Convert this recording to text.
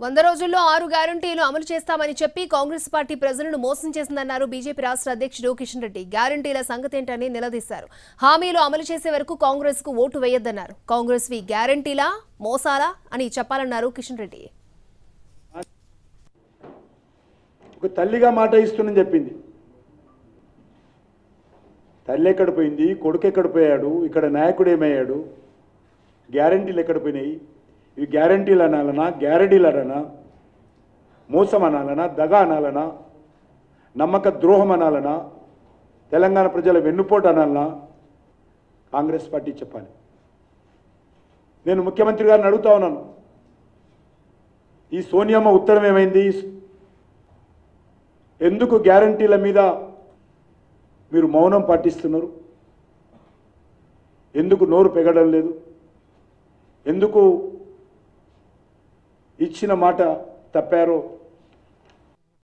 100 రోజుల్లో 6 గ్యారంటీలు అమలు చేస్తామని చెప్పి కాంగ్రెస్ పార్టీ ప్రజలను మోసం చేసిందన్నారు బీజేపీ రాష్ట్ర అధ్యక్షుడు కిషన్ రెడ్డి. గ్యారంటీల సంగతేంటని నిలదీశారు. హామీలు అమలు చేసే వరకు కాంగ్రెస్ కు ఓటు వేయొద్దన్నారు. కాంగ్రెస్ వి గ్యారంటీలా మోసాలా అని చెప్పాలన్నారు కిషన్ రెడ్డి. ఒక తల్లిగా మాట ఇస్తున్నని చెప్పింది. తల్లి ఎక్కడ పోయింది, కొడుకు ఎక్కడ పోయాడు, ఇక్కడ నాయకుడు ఏమయ్యాడు, గ్యారంటీలు ఎక్కడ పోయినాయి, ఇవి గ్యారంటీలు అనాలనా, గ్యారంటీలు అనాలనా, మోసం అనాలనా, దగా అనాలనా, నమ్మక ద్రోహం అనాలనా, తెలంగాణ ప్రజల వెన్నుపోటు అనాలనా కాంగ్రెస్ పార్టీ చెప్పాలి. నేను ముఖ్యమంత్రి గారిని అడుగుతా ఉన్నాను, ఈ సోనియమ్మ ఉత్తరం ఏమైంది? ఎందుకు గ్యారంటీల మీద మీరు మౌనం పాటిస్తున్నారు? ఎందుకు నోరు పెగడం లేదు? ఎందుకు ఇచ్చిన మాట తప్పారో